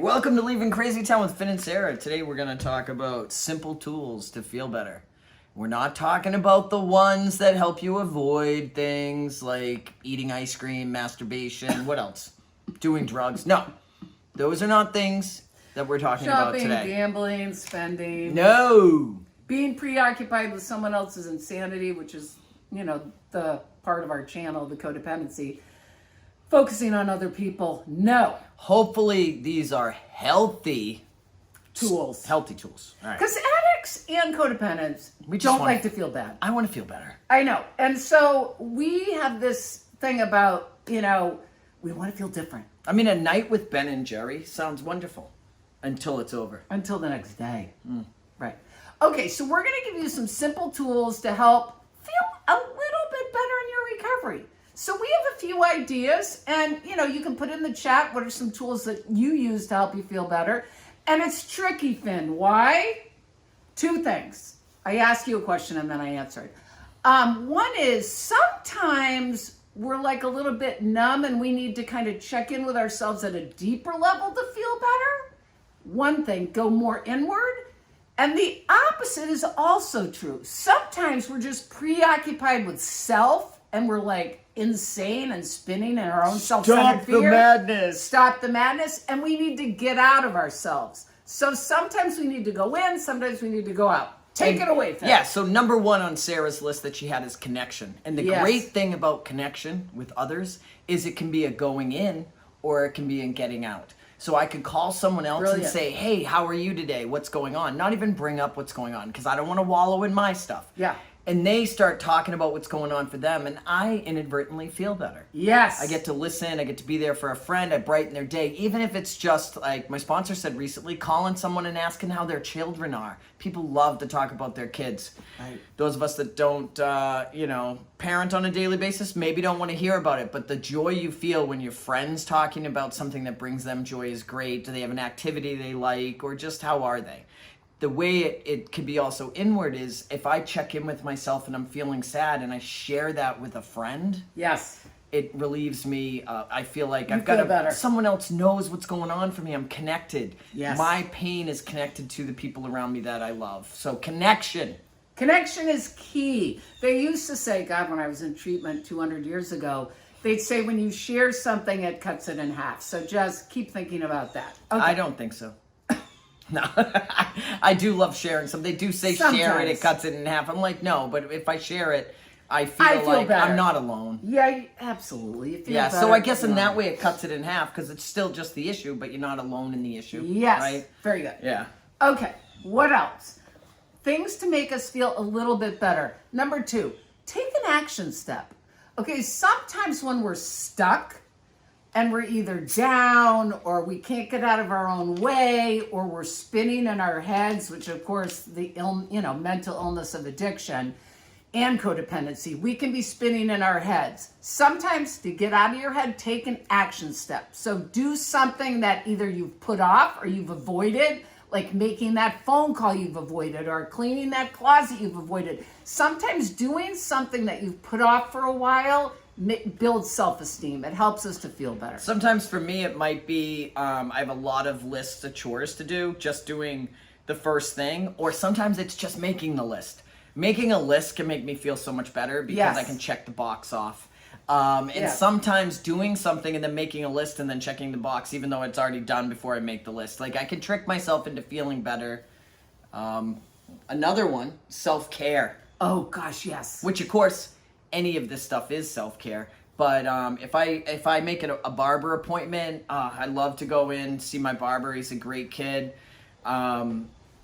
welcome to Leaving Crazy Town with Finn and Sarah. Today we're going to talk about simple tools to feel better. We're not talking about the ones that help you avoid things like eating ice cream, masturbation, what else? Doing drugs. No, those are not things that we're talking about today. Shopping, gambling, spending. No. Being preoccupied with someone else's insanity, which is, the part of our channel, the codependency. Focusing on other people. No. Hopefully these are healthy tools. Healthy tools. All right. Because addicts and codependents don't like to feel bad. I want to feel better. I know. And so we have this thing about, we want to feel different. I mean, a night with Ben and Jerry sounds wonderful until it's over. Until the next day. Right. Okay, so we're going to give you some simple tools to help feel a little bit better in your recovery. So we have a few ideas, and you can put in the chat what are some tools that you use to help you feel better. And it's tricky, Finn. Why? Two things. I ask you a question and then I answer it. One is sometimes we're like a little bit numb and we need to kind of check in with ourselves at a deeper level to feel better. One thing, go more inward. And the opposite is also true. Sometimes we're just preoccupied with self and we're like insane and spinning in our own self-centered fear. Stop the madness. Stop the madness. And we need to get out of ourselves. So sometimes we need to go in, sometimes we need to go out. Take it away, Phil. Yeah, so number one on Sarah's list that she had is connection. And the great thing about connection with others is it can be a going in or it can be in getting out. So I could call someone else and say, hey, how are you today? What's going on? Not even bring up what's going on because I don't want to wallow in my stuff. Yeah. And they start talking about what's going on for them, and I inadvertently feel better. Yes. I get to listen. I get to be there for a friend. I brighten their day, even if it's just like my sponsor said recently, calling someone and asking how their children are. People love to talk about their kids. Right. Those of us that don't, parent on a daily basis maybe don't want to hear about it, but the joy you feel when your friend's talking about something that brings them joy is great. Do they have an activity they like, or just how are they? The way it could be also inward is if I check in with myself and I'm feeling sad and I share that with a friend. Yes. It relieves me. I feel like someone else knows what's going on for me. I'm connected. Yes. My pain is connected to the people around me that I love. So connection. Connection is key. They used to say, God, when I was in treatment 200 years ago, they'd say when you share something, it cuts it in half. So just keep thinking about that. Okay. I don't think so. No, I do love sharing something. They do say share it cuts it in half. I'm like, no, but if I share it, I feel like better. I'm not alone. Yeah, absolutely. You feel better, so I guess in that way it cuts it in half because it's still just the issue, but you're not alone in the issue. Yes, right? Very good. Yeah. Okay, what else? Things to make us feel a little bit better. Number 2, take an action step. Okay, sometimes when we're stuck, and we're either down or we can't get out of our own way or we're spinning in our heads, which of course the mental illness of addiction and codependency, we can be spinning in our heads. Sometimes to get out of your head, take an action step. So do something that either you've put off or you've avoided, like making that phone call you've avoided or cleaning that closet you've avoided. Sometimes doing something that you've put off for a while builds self-esteem. It helps us to feel better. Sometimes for me it might be I have a lot of lists of chores to do, just doing the first thing, or sometimes it's just making the list. Making a list can make me feel so much better because I can check the box off. And sometimes doing something and then making a list and then checking the box even though it's already done before I make the list. Like I can trick myself into feeling better. Another one, self-care. Oh gosh, yes. Which of course any of this stuff is self-care, but if I make it a barber appointment, I love to go in, see my barber. He's a great kid.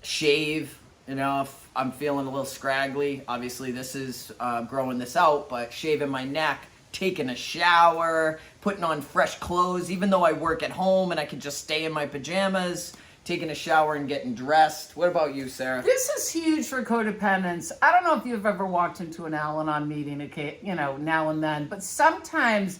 Shave, if I'm feeling a little scraggly, obviously this is growing this out, but shaving my neck, taking a shower, putting on fresh clothes, even though I work at home and I can just stay in my pajamas, taking a shower and getting dressed. What about you, Sarah? This is huge for codependents. I don't know if you've ever walked into an Al-Anon meeting, now and then, but sometimes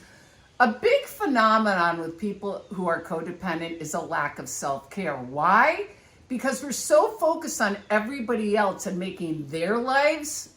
a big phenomenon with people who are codependent is a lack of self-care. Why? Because we're so focused on everybody else and making their lives,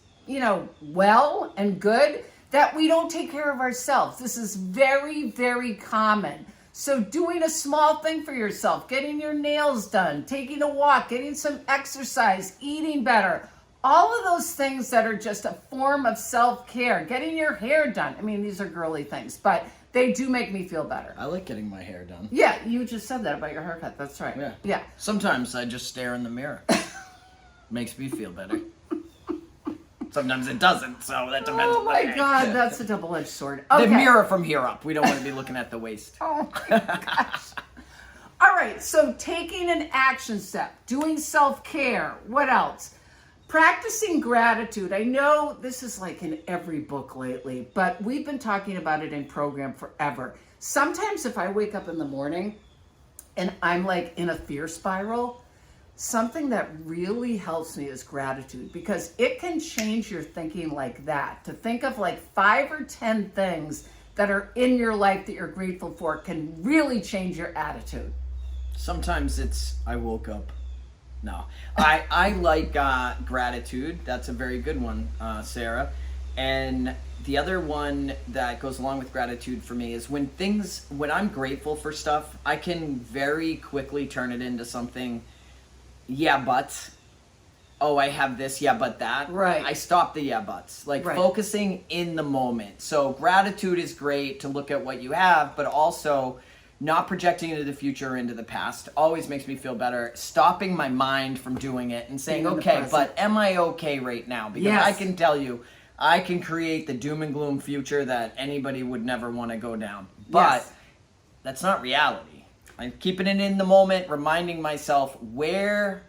well and good that we don't take care of ourselves. This is very, very common. So doing a small thing for yourself, getting your nails done, taking a walk, getting some exercise, eating better, all of those things that are just a form of self-care, getting your hair done. I mean, these are girly things, but they do make me feel better. I like getting my hair done. Yeah, you just said that about your haircut. That's right. Yeah. Sometimes I just stare in the mirror. Makes me feel better. Sometimes it doesn't, so that depends. Oh my God, that's a double-edged sword. Okay. The mirror from here up. We don't want to be looking at the waist. Oh my gosh. All right, so taking an action step, doing self-care. What else? Practicing gratitude. I know this is like in every book lately, but we've been talking about it in program forever. Sometimes if I wake up in the morning and I'm like in a fear spiral, something that really helps me is gratitude, because it can change your thinking like that. To think of like 5 or 10 things that are in your life that you're grateful for can really change your attitude. Sometimes it's, I woke up. No. I like gratitude. That's a very good one, Sarah. And the other one that goes along with gratitude for me is when I'm grateful for stuff, I can very quickly turn it into something. Yeah, but, oh, I have this, yeah, but that. Right. I stop the yeah, buts. Like focusing in the moment. So gratitude is great to look at what you have, but also not projecting into the future or into the past always makes me feel better. Stopping my mind from doing it and saying, okay, but am I okay right now? Because I can tell you, I can create the doom and gloom future that anybody would never want to go down. But that's not reality. I'm keeping it in the moment, reminding myself where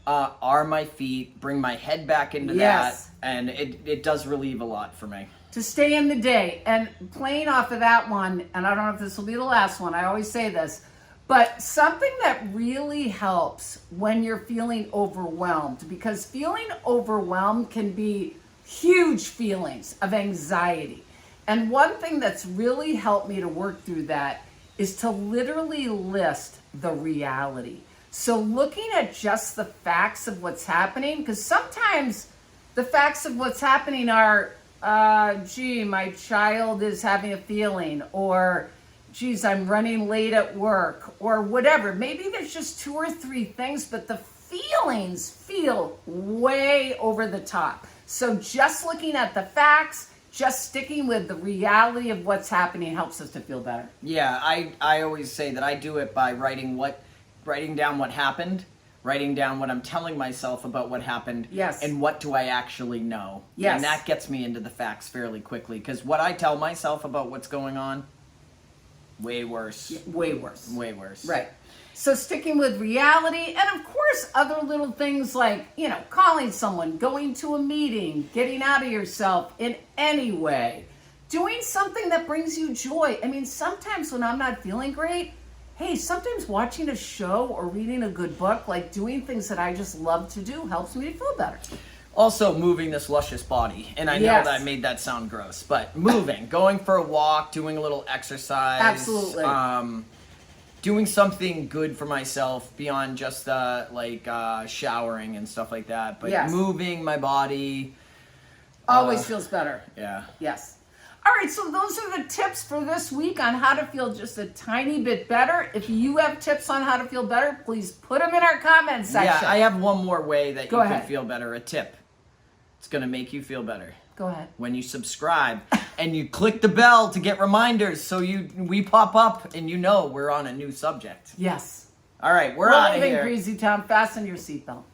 are my feet, bring my head back into that, and it does relieve a lot for me. To stay in the day, and playing off of that one, and I don't know if this will be the last one, I always say this, but something that really helps when you're feeling overwhelmed, because feeling overwhelmed can be huge feelings of anxiety. And one thing that's really helped me to work through that is to literally list the reality. So looking at just the facts of what's happening, because sometimes the facts of what's happening are, gee, my child is having a feeling, or geez, I'm running late at work, or whatever. Maybe there's just 2 or 3 things, but the feelings feel way over the top. So just looking at the facts, just sticking with the reality of what's happening helps us to feel better. Yeah, I always say that I do it by writing down what happened, writing down what I'm telling myself about what happened, and what do I actually know. And that gets me into the facts fairly quickly, because what I tell myself about what's going on, way worse. Way worse. Way worse. Right. So sticking with reality, and of course other little things like, calling someone, going to a meeting, getting out of yourself in any way, doing something that brings you joy. I mean, sometimes when I'm not feeling great, hey, sometimes watching a show or reading a good book, like doing things that I just love to do, helps me to feel better. Also moving this luscious body. And I know that I made that sound gross, but moving, going for a walk, doing a little exercise. Absolutely. Doing something good for myself beyond just showering and stuff like that. But moving my body. Always feels better. Yeah. Yes. All right, so those are the tips for this week on how to feel just a tiny bit better. If you have tips on how to feel better, please put them in our comment section. Yeah, I have one more way that you can feel better, a tip. It's going to make you feel better. Go ahead. When you subscribe and you click the bell to get reminders so we pop up and we're on a new subject. Yes. All right, we're out of leaving here. Crazy Town. Fasten your seatbelt.